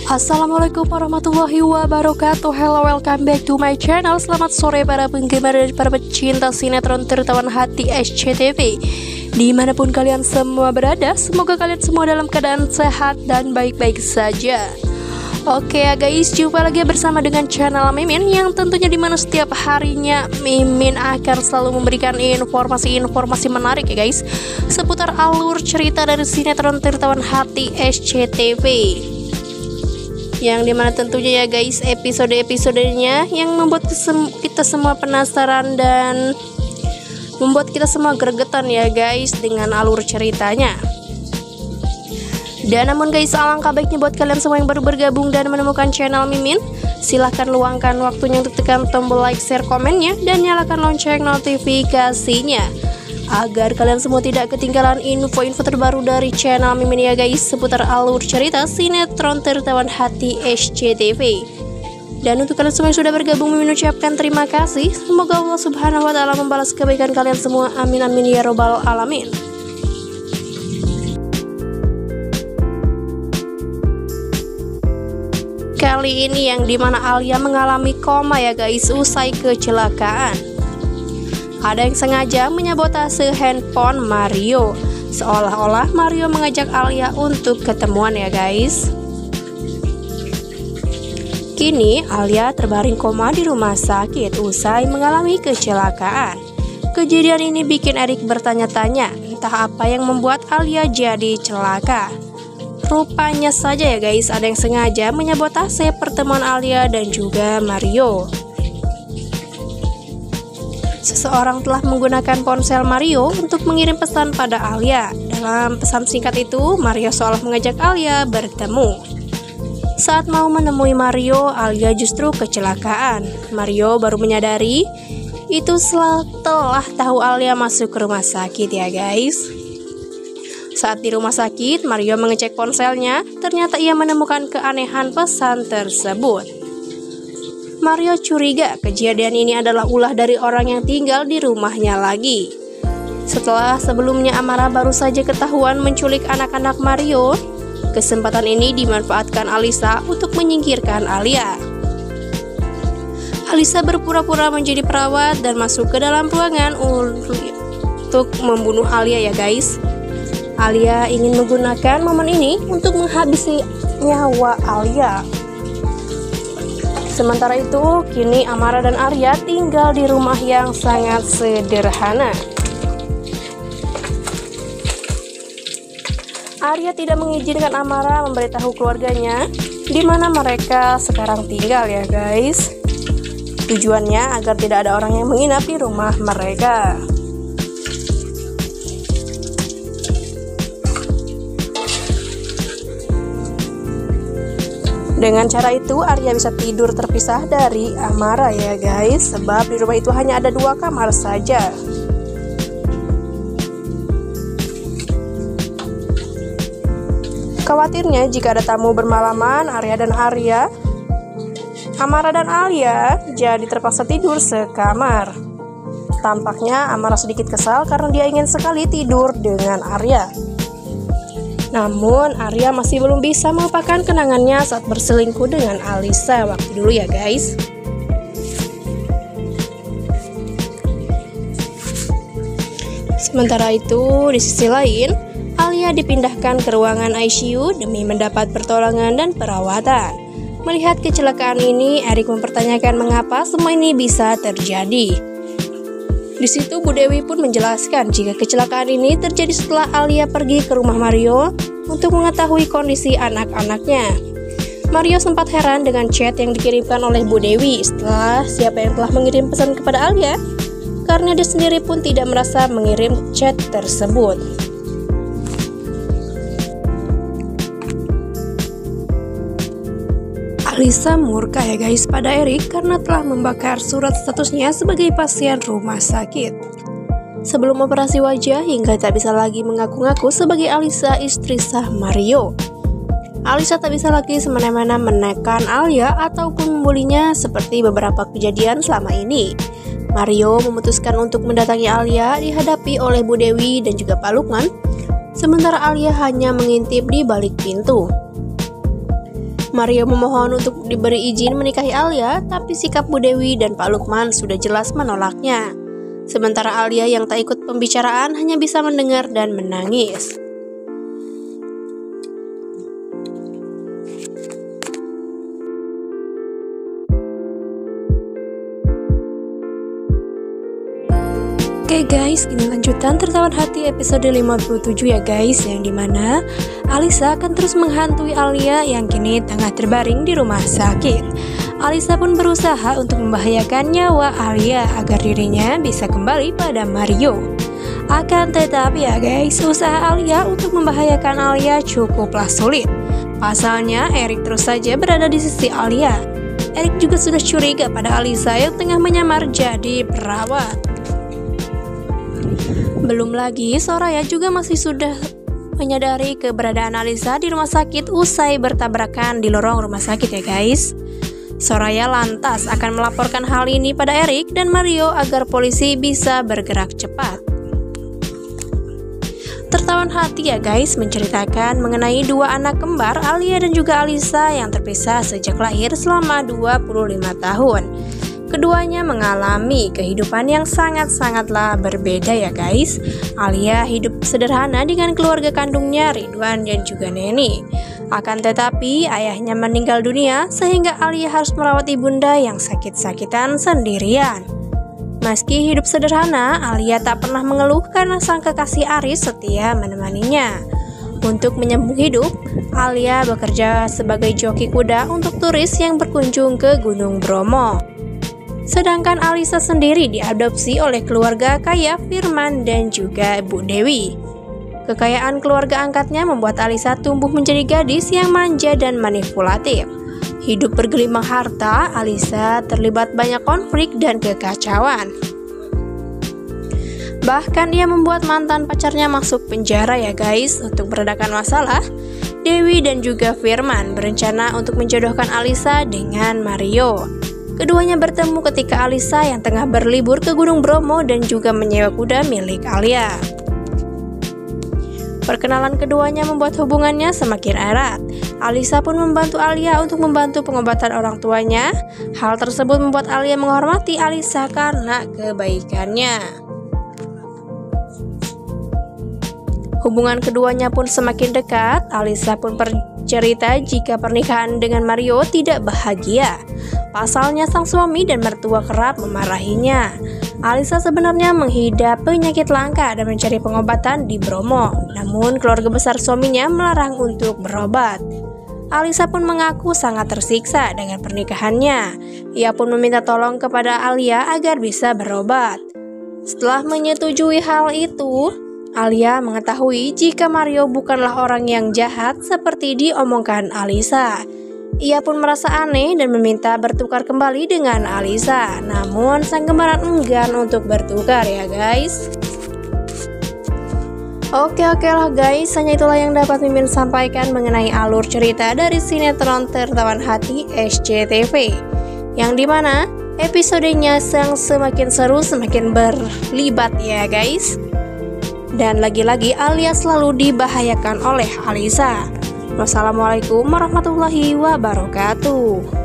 Assalamualaikum warahmatullahi wabarakatuh. Hello, welcome back to my channel. Selamat sore para penggemar dan para pecinta sinetron tertawan hati SCTV. Dimanapun kalian semua berada, semoga kalian semua dalam keadaan sehat dan baik-baik saja. Oke ya guys, jumpa lagi bersama dengan channel Mimin, yang tentunya dimana setiap harinya Mimin akan selalu memberikan informasi-informasi menarik ya guys, seputar alur cerita dari sinetron tertawan hati SCTV, yang dimana tentunya ya guys, episode-episodenya yang membuat kita semua penasaran dan membuat kita semua gregetan ya guys dengan alur ceritanya. Dan namun guys, alangkah baiknya buat kalian semua yang baru bergabung dan menemukan channel Mimin, silahkan luangkan waktunya untuk tekan tombol like, share, komennya, dan nyalakan lonceng notifikasinya, agar kalian semua tidak ketinggalan info-info terbaru dari channel Mimin ya guys, seputar alur cerita sinetron tertawan hati SCTV. Dan untuk kalian semua yang sudah bergabung, Mimin ucapkan terima kasih. Semoga Allah Subhanahu wa Ta'ala membalas kebaikan kalian semua, amin amin ya robbal alamin. Kali ini yang dimana Alia mengalami koma ya guys, usai kecelakaan. Ada yang sengaja menyabotase handphone Mario, seolah-olah Mario mengajak Alia untuk ketemuan ya guys. Kini Alia terbaring koma di rumah sakit usai mengalami kecelakaan. Kejadian ini bikin Erik bertanya-tanya, entah apa yang membuat Alia jadi celaka. Rupanya saja ya guys, ada yang sengaja menyabotase pertemuan Alia dan juga Mario. Seseorang telah menggunakan ponsel Mario untuk mengirim pesan pada Alia. Dalam pesan singkat itu, Mario seolah mengajak Alia bertemu. Saat mau menemui Mario, Alia justru kecelakaan. Mario baru menyadari itu setelah tahu Alia masuk ke rumah sakit ya guys. Saat di rumah sakit, Mario mengecek ponselnya, ternyata ia menemukan keanehan pesan tersebut. Mario curiga kejadian ini adalah ulah dari orang yang tinggal di rumahnya lagi. Setelah sebelumnya Amara baru saja ketahuan menculik anak-anak Mario, kesempatan ini dimanfaatkan Alisa untuk menyingkirkan Alia. Alisa berpura-pura menjadi perawat dan masuk ke dalam ruangan untuk membunuh Alia ya guys. Alia ingin menggunakan momen ini untuk menghabisi nyawa Alia. Sementara itu, kini Amara dan Arya tinggal di rumah yang sangat sederhana. Arya tidak mengizinkan Amara memberitahu keluarganya di mana mereka sekarang tinggal ya guys. Tujuannya agar tidak ada orang yang menginap di rumah mereka. Dengan cara itu Arya bisa tidur terpisah dari Amara ya guys, sebab di rumah itu hanya ada 2 kamar saja. Khawatirnya jika ada tamu bermalaman, Amara dan Alia jadi terpaksa tidur sekamar. Tampaknya Amara sedikit kesal karena dia ingin sekali tidur dengan Arya. Namun Arya masih belum bisa melupakan kenangannya saat berselingkuh dengan Alisa waktu dulu ya guys. Sementara itu di sisi lain, Alia dipindahkan ke ruangan ICU demi mendapat pertolongan dan perawatan. Melihat kecelakaan ini, Erik mempertanyakan mengapa semua ini bisa terjadi. Di situ Bu Dewi pun menjelaskan jika kecelakaan ini terjadi setelah Alia pergi ke rumah Mario untuk mengetahui kondisi anak-anaknya. Mario sempat heran dengan chat yang dikirimkan oleh Bu Dewi setelah siapa yang telah mengirim pesan kepada Alia, karena dia sendiri pun tidak merasa mengirim chat tersebut. Alisa murka ya guys pada Erik karena telah membakar surat statusnya sebagai pasien rumah sakit. Sebelum operasi wajah hingga tak bisa lagi mengaku-ngaku sebagai Alisa, istri sah Mario. Alisa tak bisa lagi semena-mena menekan Alia ataupun membulinya seperti beberapa kejadian selama ini. Mario memutuskan untuk mendatangi Alia dihadapi oleh Bu Dewi dan juga Pak Lukman, sementara Alia hanya mengintip di balik pintu. Mario memohon untuk diberi izin menikahi Alia, tapi sikap Bu Dewi dan Pak Lukman sudah jelas menolaknya. Sementara Alia yang tak ikut pembicaraan hanya bisa mendengar dan menangis. Oke guys, ini lanjutan Tertawan Hati episode 57 ya guys, yang dimana Alisa akan terus menghantui Alia yang kini tengah terbaring di rumah sakit. Alisa pun berusaha untuk membahayakan nyawa Alia agar dirinya bisa kembali pada Mario. Akan tetapi ya guys, usaha Alia untuk membahayakan Alia cukuplah sulit. Pasalnya Erik terus saja berada di sisi Alia. Erik juga sudah curiga pada Alisa yang tengah menyamar jadi perawat. Belum lagi, Soraya juga masih sudah menyadari keberadaan Alisa di rumah sakit usai bertabrakan di lorong rumah sakit ya guys. Soraya lantas akan melaporkan hal ini pada Erik dan Mario agar polisi bisa bergerak cepat. Tertawan Hati ya guys menceritakan mengenai dua anak kembar Alia dan juga Alisa yang terpisah sejak lahir selama 25 tahun. Keduanya mengalami kehidupan yang sangat-sangatlah berbeda ya guys. Alia hidup sederhana dengan keluarga kandungnya Ridwan dan juga Neni. Akan tetapi ayahnya meninggal dunia sehingga Alia harus merawat ibunda yang sakit-sakitan sendirian. Meski hidup sederhana, Alia tak pernah mengeluh karena sang kekasih Aris setia menemaninya. Untuk menyambung hidup, Alia bekerja sebagai joki kuda untuk turis yang berkunjung ke Gunung Bromo. Sedangkan Alisa sendiri diadopsi oleh keluarga kaya Firman dan juga Bu Dewi. Kekayaan keluarga angkatnya membuat Alisa tumbuh menjadi gadis yang manja dan manipulatif. Hidup bergelimang harta, Alisa terlibat banyak konflik dan kekacauan. Bahkan ia membuat mantan pacarnya masuk penjara ya guys. Untuk meredakan masalah, Dewi dan juga Firman berencana untuk menjodohkan Alisa dengan Mario. Keduanya bertemu ketika Alisa yang tengah berlibur ke Gunung Bromo dan juga menyewa kuda milik Alia. Perkenalan keduanya membuat hubungannya semakin erat. Alisa pun membantu Alia untuk membantu pengobatan orang tuanya. Hal tersebut membuat Alia menghormati Alisa karena kebaikannya. Hubungan keduanya pun semakin dekat. Alisa pun bercerita jika pernikahan dengan Mario tidak bahagia. Pasalnya sang suami dan mertua kerap memarahinya. Alisa sebenarnya menghidap penyakit langka dan mencari pengobatan di Bromo. Namun keluarga besar suaminya melarang untuk berobat. Alisa pun mengaku sangat tersiksa dengan pernikahannya. Ia pun meminta tolong kepada Alia agar bisa berobat. Setelah menyetujui hal itu, Alia mengetahui jika Mario bukanlah orang yang jahat seperti diomongkan Alisa. Ia pun merasa aneh dan meminta bertukar kembali dengan Alisa. Namun sang kembaran enggan untuk bertukar ya guys. Oke lah guys, hanya itulah yang dapat Mimin sampaikan mengenai alur cerita dari sinetron Tertawan Hati SCTV, yang dimana episodenya semakin seru, semakin berlibat ya guys. Dan lagi-lagi Alia selalu dibahayakan oleh Alisa. Wassalamualaikum warahmatullahi wabarakatuh.